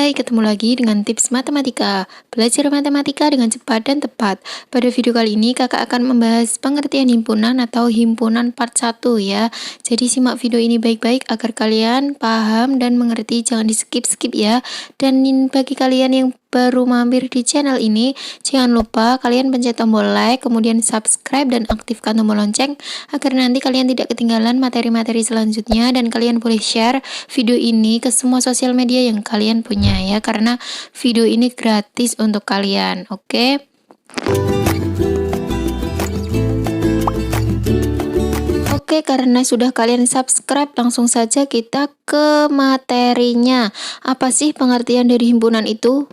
Hai, ketemu lagi dengan tips matematika. Belajar matematika dengan cepat dan tepat. Pada video kali ini kakak akan membahas pengertian himpunan atau himpunan part 1 ya. Jadi simak video ini baik-baik agar kalian paham dan mengerti, jangan di skip-skip ya. Dan bagi kalian yang baru mampir di channel ini, jangan lupa kalian pencet tombol like, kemudian subscribe dan aktifkan tombol lonceng agar nanti kalian tidak ketinggalan materi-materi selanjutnya, dan kalian boleh share video ini ke semua sosial media yang kalian punya ya, karena video ini gratis untuk kalian. Oke? Oke, karena sudah kalian subscribe, langsung saja kita ke materinya. Apa sih pengertian dari himpunan itu?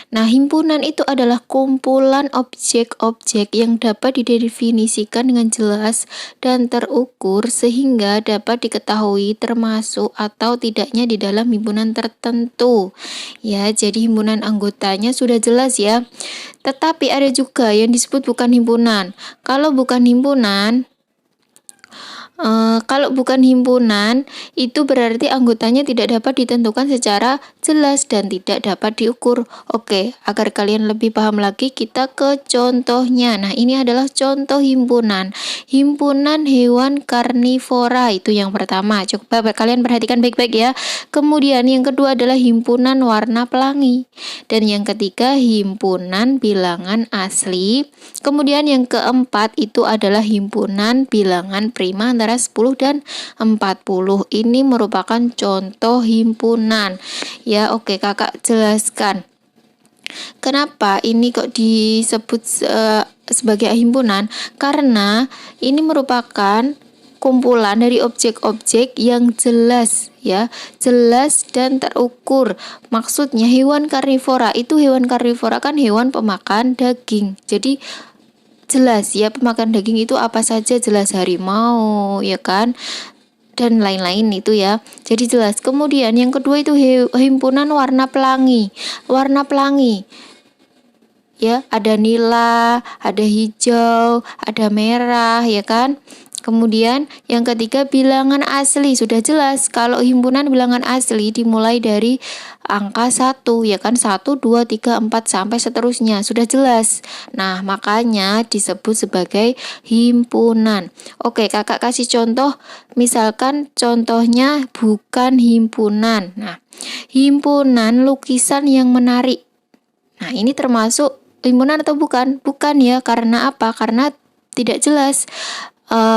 Nah, himpunan itu adalah kumpulan objek-objek yang dapat didefinisikan dengan jelas dan terukur sehingga dapat diketahui termasuk atau tidaknya di dalam himpunan tertentu. Ya, jadi himpunan anggotanya sudah jelas ya. Tetapi ada juga yang disebut bukan himpunan. Kalau bukan himpunan, itu berarti anggotanya tidak dapat ditentukan secara jelas dan tidak dapat diukur. Oke, agar kalian lebih paham lagi, kita ke contohnya. Nah, ini adalah contoh himpunan. Himpunan hewan karnivora itu yang pertama. Coba kalian perhatikan baik-baik ya. Kemudian yang kedua adalah himpunan warna pelangi. Dan yang ketiga himpunan bilangan asli. Kemudian yang keempat itu adalah himpunan bilangan prima antara 10 dan 40. Ini merupakan contoh himpunan. Ya, oke, kakak jelaskan. Kenapa ini kok disebut sebagai himpunan? Karena ini merupakan kumpulan dari objek-objek yang jelas ya, jelas dan terukur. Maksudnya hewan karnivora kan hewan pemakan daging. Jadi jelas ya, pemakan daging itu apa saja, jelas harimau ya kan, dan lain-lain itu ya, jadi jelas. Kemudian yang kedua itu himpunan warna pelangi ya, ada nila, ada hijau, ada merah ya kan. Kemudian yang ketiga bilangan asli, sudah jelas kalau himpunan bilangan asli dimulai dari angka 1 ya kan, 1, 2, 3, 4 sampai seterusnya, sudah jelas. Nah, makanya disebut sebagai himpunan. Oke, kakak kasih contoh, misalkan contohnya bukan himpunan. Nah, himpunan lukisan yang menarik. Nah, ini termasuk himpunan atau bukan? Bukan ya, karena apa? Karena tidak jelas.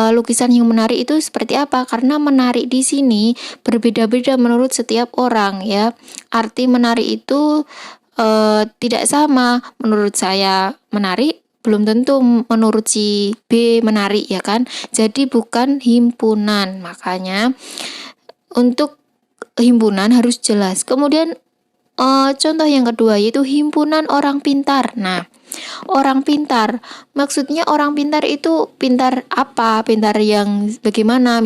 Lukisan yang menarik itu seperti apa? Karena menarik di sini berbeda-beda menurut setiap orang ya. Arti menarik itu tidak sama. Menurut saya menarik, belum tentu menurut si B menarik ya kan. Jadi bukan himpunan. Makanya untuk himpunan harus jelas. Kemudian contoh yang kedua yaitu himpunan orang pintar. Nah, orang pintar, maksudnya orang pintar itu pintar apa? Pintar yang bagaimana?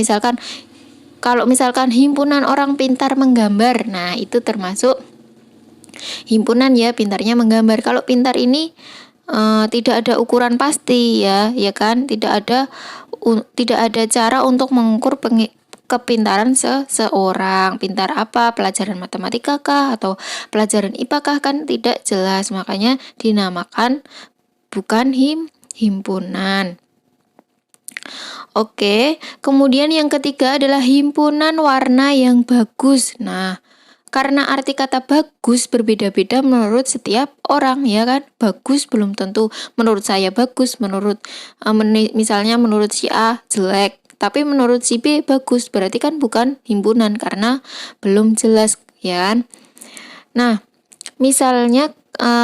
Kalau misalkan himpunan orang pintar menggambar, nah itu termasuk himpunan ya, pintarnya menggambar. Kalau pintar ini tidak ada ukuran pasti ya kan? Tidak ada cara untuk mengukur kepintaran seseorang. Pintar apa? Pelajaran matematika kah atau pelajaran IPA kah? Kan tidak jelas. Makanya dinamakan bukan himpunan. Oke, kemudian yang ketiga adalah himpunan warna yang bagus. Nah, karena arti kata bagus berbeda-beda menurut setiap orang ya kan. Bagus belum tentu menurut saya bagus, misalnya menurut si A jelek, tapi menurut si B bagus, berarti kan bukan himpunan karena belum jelas ya kan. Nah, misalnya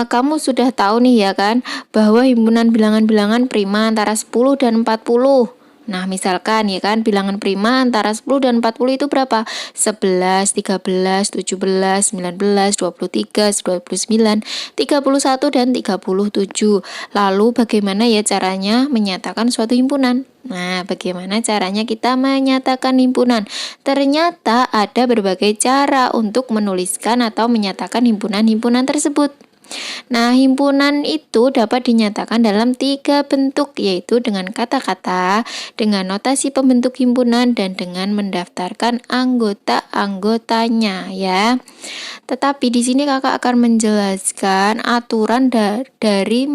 kamu sudah tahu nih ya kan, bahwa himpunan bilangan-bilangan prima antara 10 dan 40. Nah, misalkan ya kan, bilangan prima antara 10 dan 40 itu berapa? 11, 13, 17, 19, 23, 29, 31, dan 37. Lalu bagaimana ya caranya menyatakan suatu himpunan? Nah, bagaimana caranya kita menyatakan himpunan? Ternyata ada berbagai cara untuk menuliskan atau menyatakan himpunan-himpunan tersebut. Nah, himpunan itu dapat dinyatakan dalam 3 bentuk, yaitu dengan kata-kata, dengan notasi pembentuk himpunan, dan dengan mendaftarkan anggota-anggotanya ya. Tetapi di sini kakak akan menjelaskan aturan dari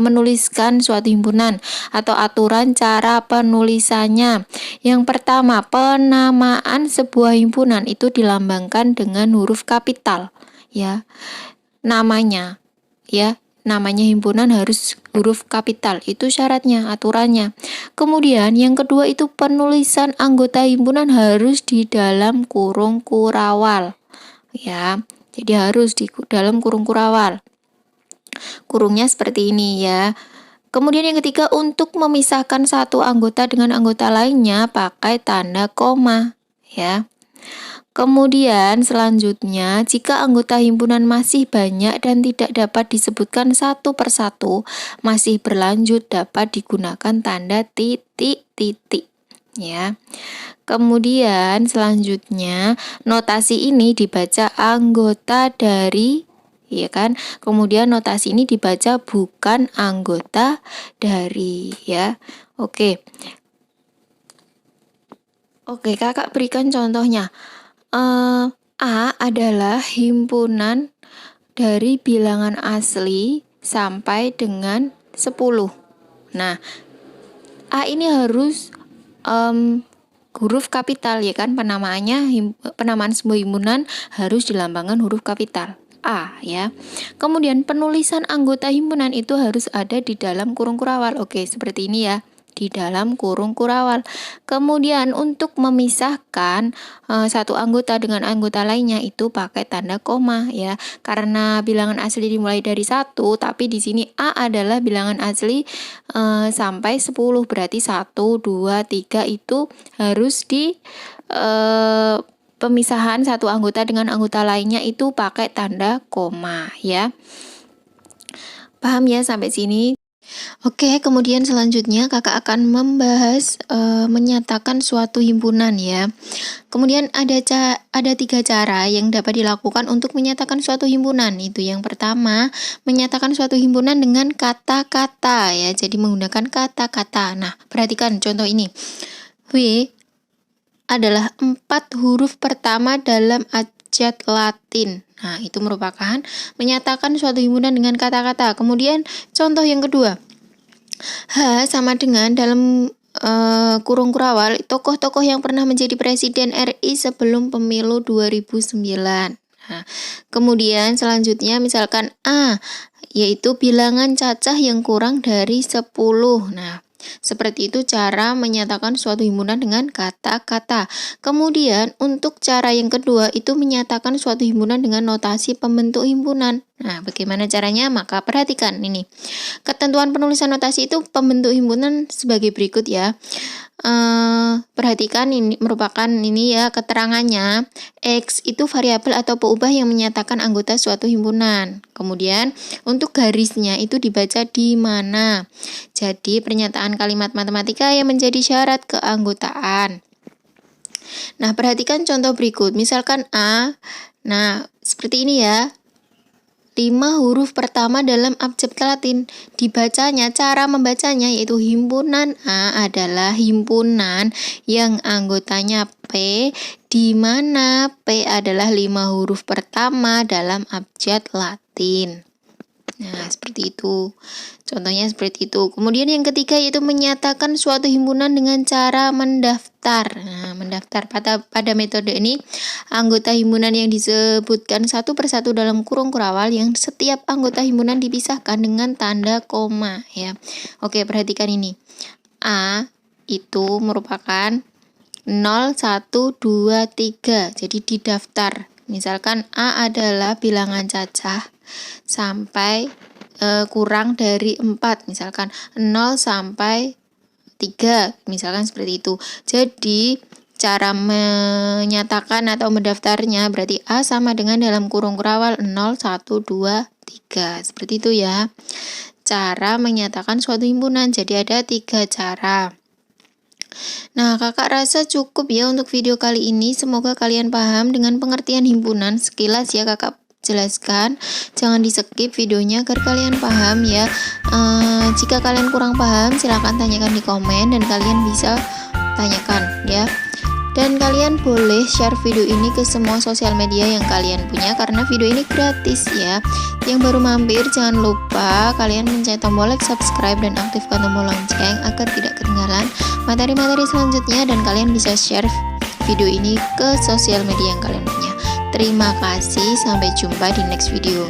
menuliskan suatu himpunan atau aturan cara penulisannya. Yang pertama, penamaan sebuah himpunan itu dilambangkan dengan huruf kapital ya. Namanya himpunan harus huruf kapital, itu syaratnya, aturannya. Kemudian yang kedua itu penulisan anggota himpunan harus di dalam kurung kurawal ya, jadi harus di dalam kurung kurawal, kurungnya seperti ini ya. Kemudian yang ketiga, untuk memisahkan satu anggota dengan anggota lainnya pakai tanda koma ya. Kemudian selanjutnya, jika anggota himpunan masih banyak dan tidak dapat disebutkan satu persatu, masih berlanjut dapat digunakan tanda titik-titik ya. Kemudian selanjutnya, notasi ini dibaca anggota dari ya kan. Kemudian notasi ini dibaca bukan anggota dari ya. Oke, kakak berikan contohnya. A adalah himpunan dari bilangan asli sampai dengan 10. Nah, A ini harus huruf kapital ya kan, penamaan sebuah himpunan harus dilambangkan huruf kapital A ya. Kemudian penulisan anggota himpunan itu harus ada di dalam kurung kurawal. Oke, seperti ini ya, di dalam kurung kurawal. Kemudian untuk memisahkan satu anggota dengan anggota lainnya itu pakai tanda koma ya. Karena bilangan asli dimulai dari 1, tapi di sini A adalah bilangan asli sampai 10, berarti 1, 2, 3 itu harus di pemisahan satu anggota dengan anggota lainnya itu pakai tanda koma ya. Paham ya sampai sini? Oke, kemudian selanjutnya kakak akan membahas menyatakan suatu himpunan ya. Kemudian ada 3 cara yang dapat dilakukan untuk menyatakan suatu himpunan. Itu yang pertama, menyatakan suatu himpunan dengan kata-kata ya. Jadi menggunakan kata-kata. Nah, perhatikan contoh ini. W adalah 4 huruf pertama dalam abjad Latin. Nah, itu merupakan menyatakan suatu himpunan dengan kata-kata. Kemudian contoh yang kedua, H sama dengan dalam kurung kurawal tokoh-tokoh yang pernah menjadi presiden RI sebelum pemilu 2009. Nah, kemudian selanjutnya misalkan A, yaitu bilangan cacah yang kurang dari 10. Nah, seperti itu cara menyatakan suatu himpunan dengan kata-kata. Kemudian untuk cara yang kedua itu menyatakan suatu himpunan dengan notasi pembentuk himpunan. Nah, bagaimana caranya? Maka perhatikan ini. Ketentuan penulisan notasi itu pembentuk himpunan sebagai berikut ya. Perhatikan ini merupakan ini ya keterangannya. X itu variabel atau peubah yang menyatakan anggota suatu himpunan. Kemudian untuk garisnya itu dibaca di mana. Jadi pernyataan kalimat matematika yang menjadi syarat keanggotaan. Nah, perhatikan contoh berikut. Misalkan A. Nah, seperti ini ya. 5 huruf pertama dalam abjad Latin. Dibacanya, cara membacanya yaitu himpunan A adalah himpunan yang anggotanya P, di mana P adalah 5 huruf pertama dalam abjad Latin. Nah, seperti itu. Contohnya seperti itu. Kemudian yang ketiga yaitu menyatakan suatu himpunan dengan cara mendaftar. Nah, mendaftar pada metode ini anggota himpunan yang disebutkan satu persatu dalam kurung kurawal yang setiap anggota himpunan dipisahkan dengan tanda koma ya. Oke, perhatikan ini. A itu merupakan 0, 1, 2, 3. Jadi didaftar. Misalkan A adalah bilangan cacah sampai kurang dari 4, misalkan 0 sampai 3, misalkan seperti itu. Jadi cara menyatakan atau mendaftarnya berarti A sama dengan dalam kurung kurawal 0, 1, 2, 3. Seperti itu ya. Cara menyatakan suatu himpunan. Jadi ada 3 cara. Nah, kakak rasa cukup ya untuk video kali ini. Semoga kalian paham dengan pengertian himpunan. Sekilas ya kakak jelaskan, jangan di skip videonya agar kalian paham ya. Jika kalian kurang paham silahkan tanyakan di komen dan kalian bisa tanyakan ya. Dan kalian boleh share video ini ke semua sosial media yang kalian punya karena video ini gratis ya. Yang baru mampir jangan lupa kalian mencet tombol like, subscribe, dan aktifkan tombol lonceng agar tidak ketinggalan materi-materi selanjutnya, dan kalian bisa share video ini ke sosial media yang kalian punya. Terima kasih, sampai jumpa di next video.